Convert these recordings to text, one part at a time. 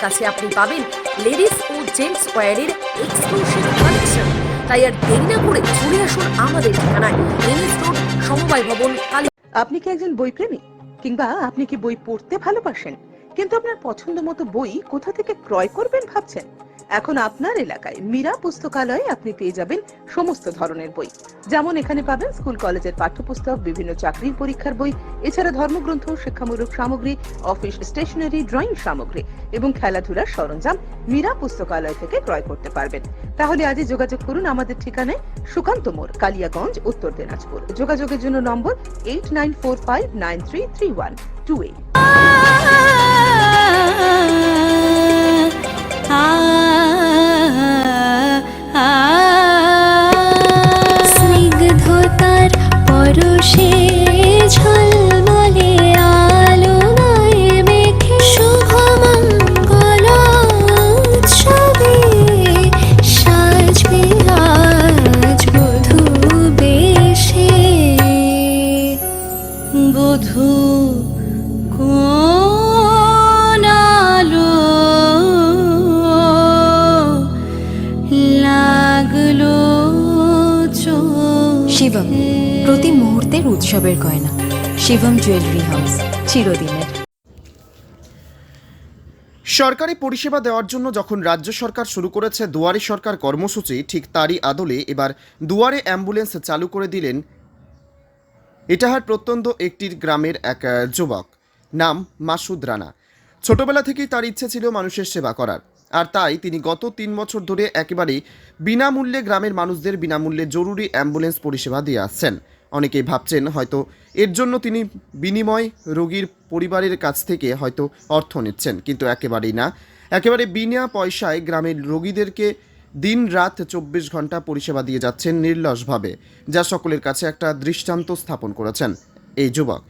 কাছে আপনি পাবেন লেডিস ও জেন্টস ওয়্যারের এক্সক্লুসিভ কালেকশন। তাই আর দেরি না করে চলে আসুন আমাদের ঠিকানায়, এনএস রোড, সমবায় ভবন, কালী। আপনি কি একজন বইপ্রেমী, কিংবা আপনি কি বই পড়তে ভালোবাসেন কিন্তু আপনার পছন্দ মতো বই কোথা থেকে ক্রয় করবেন ভাবছেন? এখন আপনার এলাকায় মীরা পুস্তকালয়ে আপনি পেয়ে যাবেন সমস্ত ধরনের বই। যেমন এখানে পাবেন স্কুল কলেজের পাঠ্যপুস্তক, বিভিন্ন চাকরির পরীক্ষার বই, এছাড়া ধর্মগ্রন্থ, শিক্ষামূলক সামগ্রী, অফিস স্টেশনারি, ড্রয়িং সামগ্রী এবং খেলাধুলার সরঞ্জাম মীরা পুস্তকালয় থেকে ক্রয় করতে পারবেন। তাহলে আজই যোগাযোগ করুন আমাদের ঠিকানায়, সুকান্ত মোড়, কালিয়াগঞ্জ, উত্তর দিনাজপুর। যোগাযোগের জন্য নম্বর 8945933128। স্নিগ্ধতার পরশে ঝলমলে আলোয় মেখে শুভমঙ্গল উৎসবে সাজবে আজ বধূ বেশে। বধূ কোন আলো লাগলো শিবম, প্রতি মুহূর্তের উৎসবের গয়না। শিবম জুয়েলারি হাউস, চিরদিনের। সরকারি পরিষেবা দেওয়ার জন্য যখন রাজ্য সরকার শুরু করেছে দুয়ারে সরকার কর্মসূচি, ঠিক তারই আদলে এবার দুয়ারে অ্যাম্বুলেন্স চালু করে দিলেন ইটাহার প্রত্যন্ত একটি গ্রামের এক যুবক, নাম মাসুদ রানা। ছোটবেলা থেকেই তার ইচ্ছে ছিল মানুষের সেবা করার, আর তাই তিনি গত 3 বছর ধরে একেবারেই বিনামূল্যে গ্রামের মানুষদের বিনামূল্যে জরুরি অ্যাম্বুলেন্স পরিষেবা দিয়ে আসছেন। অনেকেই ভাবছেন হয়তো এর জন্য তিনি বিনিময় রোগীর পরিবারের কাছ থেকে হয়তো অর্থ নিচ্ছেন, কিন্তু একেবারেই না। একেবারে বিনা পয়সায় গ্রামের রোগীদেরকে দিন রাত 24 ঘন্টা পরিষেবা দিয়ে যাচ্ছেন নির্লসভাবে, যা সকলের কাছে একটা দৃষ্টান্ত স্থাপন করেছেন এই যুবক।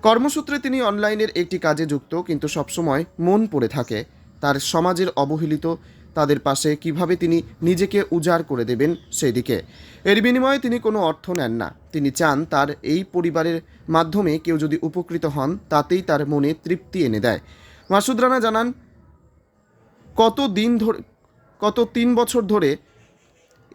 কর্মসূত্রে তিনি অনলাইনের একটি কাজে যুক্ত, কিন্তু সবসময় মন পড়ে থাকে তার সমাজের অবহেলিত তাদের পাশে কিভাবে তিনি নিজেকে উজাড় করে দেবেন সেই দিকে। এর বিনিময়ে তিনি কোনো অর্থ নেন না। তিনি চান তার এই পরিবারের মাধ্যমে কেউ যদি উপকৃত হন, তাতেই তার মনে তৃপ্তি এনে দেয়। মাসুদ রানা জানান, গত 3 বছর ধরে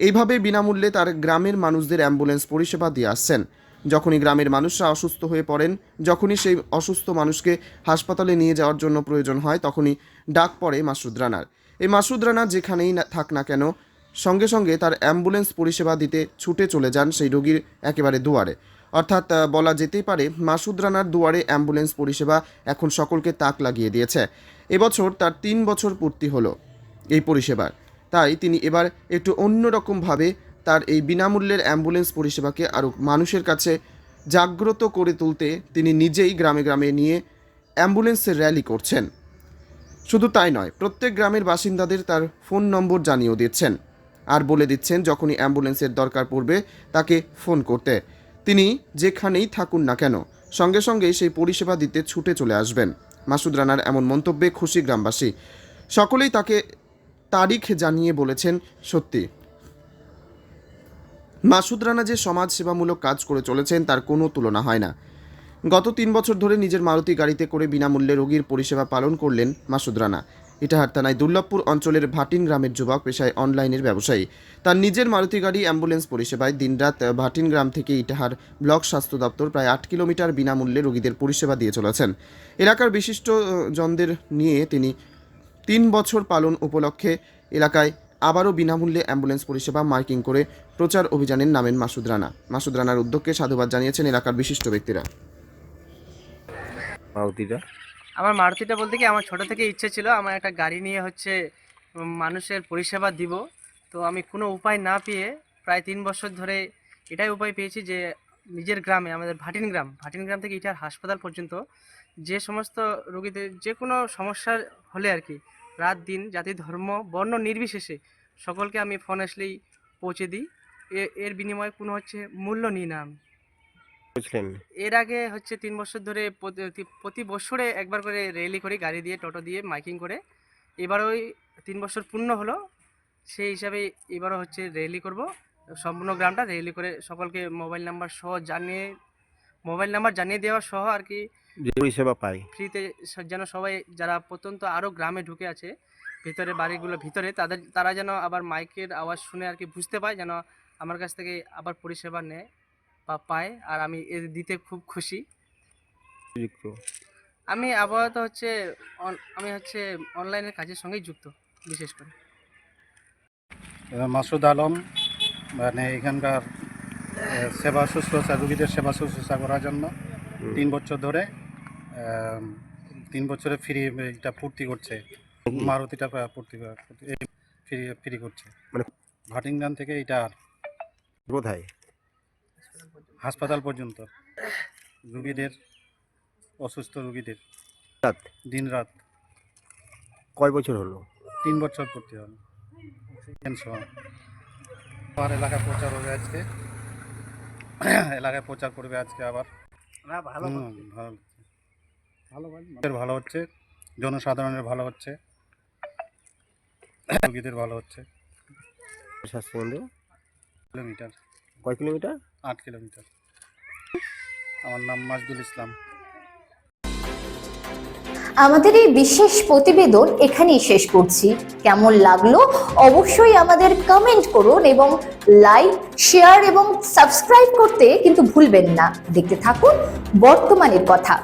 এইভাবে বিনামূল্যে তার গ্রামের মানুষদের অ্যাম্বুলেন্স পরিষেবা দিয়ে আসছেন। যখনই গ্রামের মানুষরা অসুস্থ হয়ে পড়েন, যখনই সেই অসুস্থ মানুষকে হাসপাতালে নিয়ে যাওয়ার জন্য প্রয়োজন হয়, তখনই ডাক পড়ে মাসুদ রানার। এই মাসুদ রানা যেখানেই থাক না কেন, সঙ্গে সঙ্গে তার অ্যাম্বুলেন্স পরিষেবা দিতে ছুটে চলে যান সেই রোগীর একেবারে দুয়ারে। অর্থাৎ বলা যেতেই পারে মাসুদ রানার দুয়ারে অ্যাম্বুলেন্স পরিষেবা এখন সকলকে তাক লাগিয়ে দিয়েছে। এবছর তার 3 বছর পূর্তি হলো এই পরিষেবার, তাই তিনি এবার একটু অন্যরকমভাবে তার এই বিনামূল্যের অ্যাম্বুলেন্স পরিষেবাকে আরও মানুষের কাছে জাগ্রত করে তুলতে তিনি নিজেই গ্রামে গ্রামে নিয়ে অ্যাম্বুলেন্সের র্যালি করছেন। শুধু তাই নয়, প্রত্যেক গ্রামের বাসিন্দাদের তার ফোন নম্বর জানিয়েও দিচ্ছেন, আর বলে দিচ্ছেন যখনই অ্যাম্বুলেন্সের দরকার পড়বে তাকে ফোন করতে। তিনি যেখানেই থাকুন না কেন, সঙ্গে সঙ্গেই সেই পরিষেবা দিতে ছুটে চলে আসবেন। মাসুদ রানার এমন মন্তব্যে খুশি গ্রামবাসী। সকলেই তাকে তারিখ জানিয়ে বলেছেন সত্যি মাসুদ রানা যে সমাজ সেবামূলক কাজ করে চলেছেন তার কোনো তুলনা হয় না। গত 3 বছর ধরে নিজের মারুতি গাড়িতে করে বিনামূল্যে রোগীর পরিষেবা পালন করলেন মাসুদ রানা। ইটাহার থানায় দুর্লভপুর অঞ্চলের ভাটিন গ্রামের যুবক, পেশায় অনলাইনের ব্যবসায়ী। তার নিজের মারুতি গাড়ি অ্যাম্বুলেন্স পরিষেবায় দিনরাত ভাটিন গ্রাম থেকে ইটাহার ব্লক স্বাস্থ্য দপ্তর প্রায় 8 কিলোমিটার বিনামূল্যে রোগীদের পরিষেবা দিয়ে চলেছেন। এলাকার বিশিষ্ট জনদের নিয়ে তিনি 3 বছর পালন উপলক্ষে এলাকায় আবারও বিনামূল্যে অ্যাম্বুলেন্স পরিষেবা মাইকিং করে প্রচার অভিযানের নামেন মাসুদ রানা। মাসুদ রানার উদ্যোগকে সাধুবাদ জানিয়েছেন এলাকার বিশিষ্ট ব্যক্তিরা। আমার মারুতিটা বলতে কি, আমার ছোট থেকে ইচ্ছে ছিল আমার একটা গাড়ি নিয়ে মানুষের পরিষেবা দিব। তো আমি কোনো উপায় না পেয়ে প্রায় 3 বছর ধরে এটাই উপায় পেয়েছি যে নিজের গ্রামে, আমাদের ভাটিন গ্রাম থেকে ইটার হাসপাতাল পর্যন্ত যে সমস্ত রোগীদের যে কোনো সমস্যার হলে আর কি, রাত দিন জাতি ধর্ম বর্ণ নির্বিশেষে সকলকে আমি ফোন আসলেই পৌঁছে দিই। এর বিনিময়ে কোনো মূল্য নিই না আমি। এর আগে 3 বছর ধরে প্রতি বছরে একবার করে র্যালি করি, গাড়ি দিয়ে, টোটো দিয়ে মাইকিং করে। এবার ওই 3 বছর পূর্ণ হলো, সেই হিসাবে এবারও র্যালি করব। সম্পূর্ণ গ্রামটা র্যালি করে সকলকে মোবাইল নাম্বার জানিয়ে দেওয়া সহ আর কি যে পরিষেবা পায়। ফ্রিতে যেন সবাই যারা প্রত্যন্ত আরও গ্রামে ঢুকে আছে ভিতরে বাড়িগুলো ভিতরে তারা যেন আবার মাইকের আওয়াজ শুনে আর কি বুঝতে পায়, যেন আমার কাছ থেকে আবার পরিষেবা নেয় বা পায়। আর আমি এ দিতে খুব খুশি। যুক্ত আমি আপাতত হচ্ছে আমি হচ্ছে অনলাইনের কাজের সঙ্গেই যুক্ত বিশেষ করে। মাসুদ আলম, মানে এখানকার সেবা শুশ্রূষা, রোগীদের সেবা শুশ্রূষা করার জন্য 3 বছর ধরে 3 বছরে ফ্রি এটা পূর্তি করছে, মারুতিটা ফ্রি করছে। মানে ভাটিংডান থেকে এটা কোথায়? হাসপাতাল পর্যন্ত রোগীদের, অসুস্থ রোগীদের রাত দিন রাত। কয় বছর হলো? 3 বছর পূর্তি হল। আমার এলাকায় প্রচার হবে আজকে, এলাকায় প্রচার করবে আজকে আবার। ভালো হচ্ছে, জনসাধারণের ভালো হচ্ছে, রোগীদের ভালো হচ্ছে। স্বাস্থ্যকেন্দ্র কিলোমিটার, কয় কিলোমিটার? 8 কিলোমিটার। আমার নাম মাজদুল ইসলাম। আমাদের এই বিশেষ প্রতিবেদন এখানেই শেষ করছি। কেমন লাগলো অবশ্যই আমাদের কমেন্ট করুন এবং লাইক, শেয়ার এবং সাবস্ক্রাইব করতে কিন্তু ভুলবেন না। দেখতে থাকুন বর্তমানের কথা।